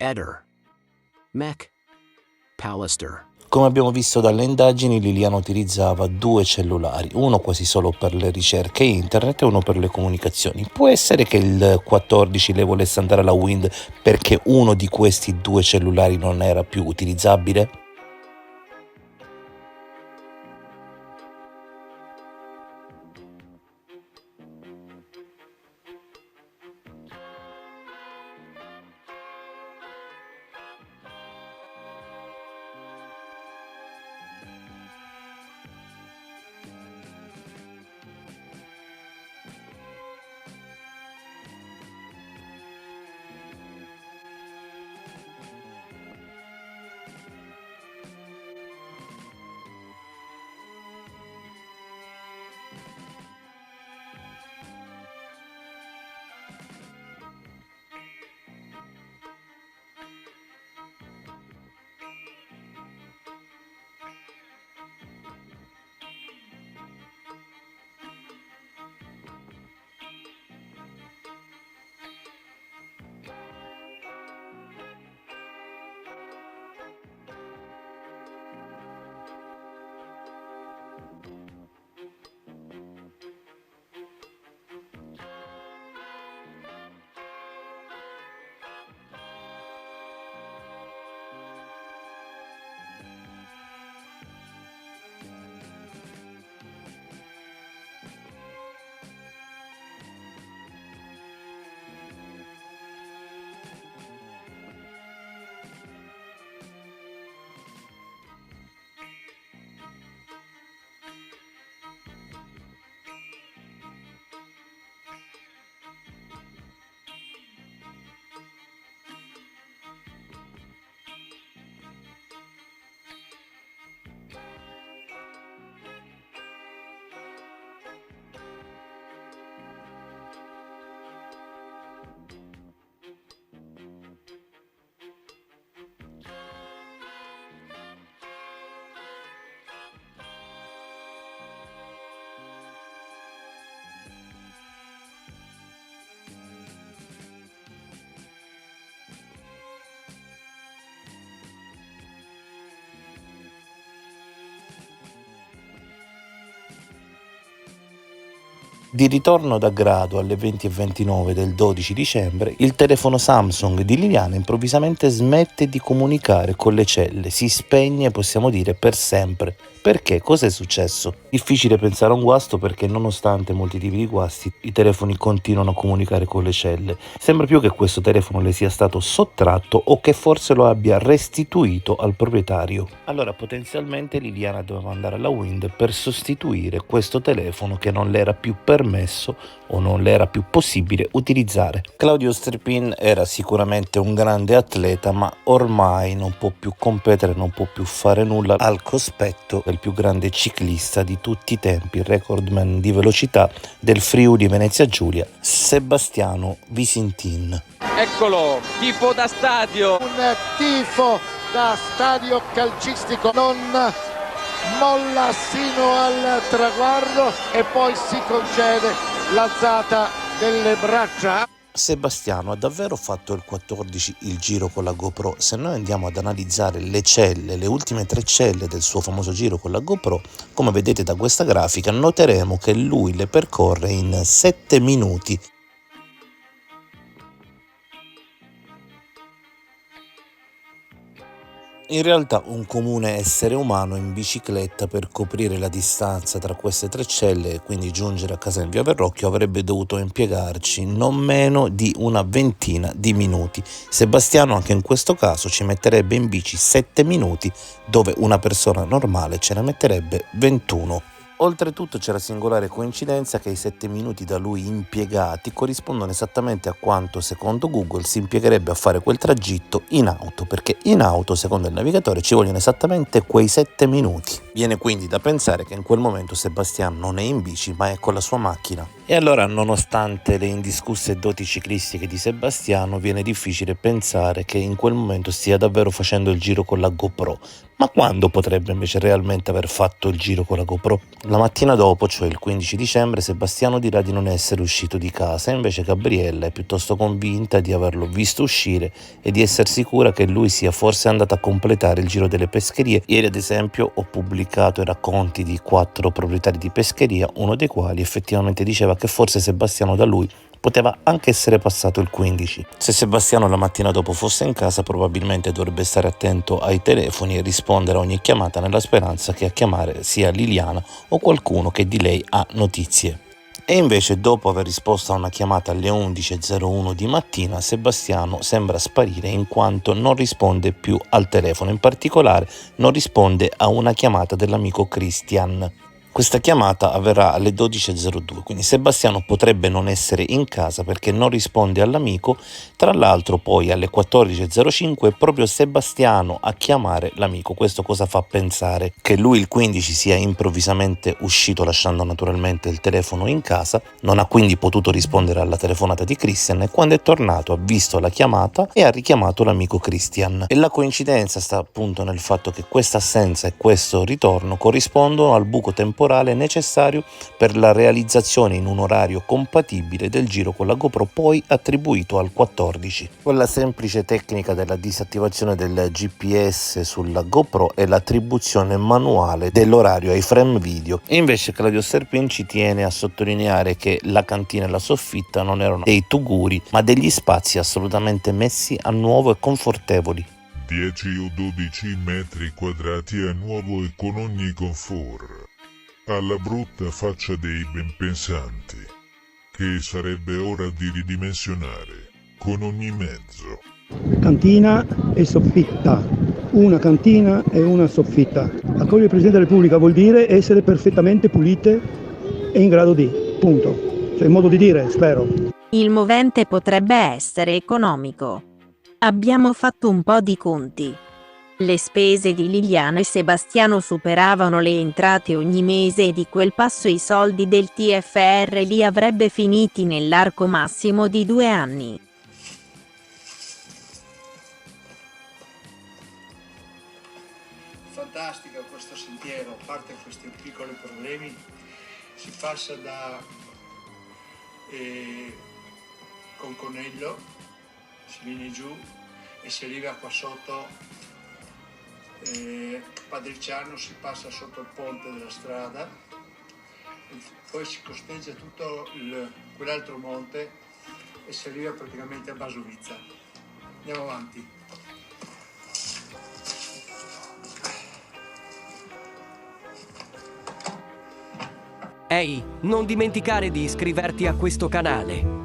Eder. Mech. Pallister. Come abbiamo visto dalle indagini, Liliana utilizzava 2 cellulari, uno quasi solo per le ricerche internet e uno per le comunicazioni. Può essere che il 14 le volesse andare alla Wind perché uno di questi 2 cellulari non era più utilizzabile? Di ritorno da Grado alle 20:29 del 12 dicembre, il telefono Samsung di Liliana improvvisamente smette di comunicare con le celle, si spegne, possiamo dire, per sempre. Perché? Cosa è successo? Difficile pensare a un guasto perché nonostante molti tipi di guasti, i telefoni continuano a comunicare con le celle. Sembra più che questo telefono le sia stato sottratto o che forse lo abbia restituito al proprietario. Allora potenzialmente Liliana doveva andare alla Wind per sostituire questo telefono che non le era più permesso o non le era più possibile utilizzare. Claudio Strippin era sicuramente un grande atleta, ma ormai non può più competere, non può più fare nulla al cospetto del più grande ciclista di tutti i tempi, recordman di velocità del Friuli Venezia Giulia, Sebastiano Visintin. Eccolo, tifo da stadio. Un tifo da stadio calcistico, non molla sino al traguardo e poi si concede l'alzata delle braccia. Sebastiano ha davvero fatto il 14 il giro con la GoPro? Se noi andiamo ad analizzare le celle, le ultime 3 celle del suo famoso giro con la GoPro, come vedete da questa grafica, noteremo che lui le percorre in 7 minuti. In realtà un comune essere umano in bicicletta per coprire la distanza tra queste 3 celle e quindi giungere a casa in via Verrocchio avrebbe dovuto impiegarci non meno di una ventina di minuti. Sebastiano anche in questo caso ci metterebbe in bici 7 minuti dove una persona normale ce ne metterebbe 21. Oltretutto c'è la singolare coincidenza che i 7 minuti da lui impiegati corrispondono esattamente a quanto secondo Google si impiegherebbe a fare quel tragitto in auto, perché in auto secondo il navigatore ci vogliono esattamente quei 7 minuti. Viene quindi da pensare che in quel momento Sebastiano non è in bici ma è con la sua macchina E allora, nonostante le indiscusse doti ciclistiche di Sebastiano, viene difficile pensare che in quel momento stia davvero facendo il giro con la GoPro. Ma quando potrebbe invece realmente aver fatto il giro con la GoPro? La mattina dopo, cioè il 15 dicembre, Sebastiano dirà di non essere uscito di casa, invece Gabriella è piuttosto convinta di averlo visto uscire e di essere sicura che lui sia forse andato a completare il giro delle pescherie. Ieri, ad esempio, ho pubblicato i racconti di 4 proprietari di pescheria, uno dei quali effettivamente diceva che forse Sebastiano da lui poteva anche essere passato il 15. Se Sebastiano la mattina dopo fosse in casa, probabilmente dovrebbe stare attento ai telefoni e rispondere a ogni chiamata, nella speranza che a chiamare sia Liliana o qualcuno che di lei ha notizie. E invece, dopo aver risposto a una chiamata alle 11:01 di mattina, Sebastiano sembra sparire in quanto non risponde più al telefono, in particolare non risponde a una chiamata dell'amico Christian. Questa chiamata avverrà alle 12:02, quindi Sebastiano potrebbe non essere in casa perché non risponde all'amico. Tra l'altro poi alle 14:05 è proprio Sebastiano a chiamare l'amico. Questo cosa fa pensare? Che lui il 15 sia improvvisamente uscito lasciando naturalmente il telefono in casa, non ha quindi potuto rispondere alla telefonata di Christian e quando è tornato ha visto la chiamata e ha richiamato l'amico Christian. E la coincidenza sta appunto nel fatto che questa assenza e questo ritorno corrispondono al buco temporale necessario per la realizzazione in un orario compatibile del giro con la GoPro poi attribuito al 14. Con la semplice tecnica della disattivazione del GPS sulla GoPro e l'attribuzione manuale dell'orario ai frame video. E invece Claudio Serpin ci tiene a sottolineare che la cantina e la soffitta non erano dei tuguri, ma degli spazi assolutamente messi a nuovo e confortevoli. 10 o 12 metri quadrati a nuovo e con ogni comfort. Alla brutta faccia dei benpensanti, che sarebbe ora di ridimensionare con ogni mezzo. Cantina e soffitta, una cantina e una soffitta. Accogliere il Presidente della Repubblica vuol dire essere perfettamente pulite e in grado di, punto. Cioè, il modo di dire, spero. Il movente potrebbe essere economico. Abbiamo fatto un po' di conti. Le spese di Liliana e Sebastiano superavano le entrate ogni mese e di quel passo i soldi del TFR li avrebbe finiti nell'arco massimo di 2 anni. Fantastico questo sentiero, a parte questi piccoli problemi, si passa da Conconello, si viene giù e si arriva qua sotto Padriciano, si passa sotto il ponte della strada, poi si costeggia tutto quell'altro monte e si arriva praticamente a Basovizza. Andiamo avanti. Ehi, non dimenticare di iscriverti a questo canale.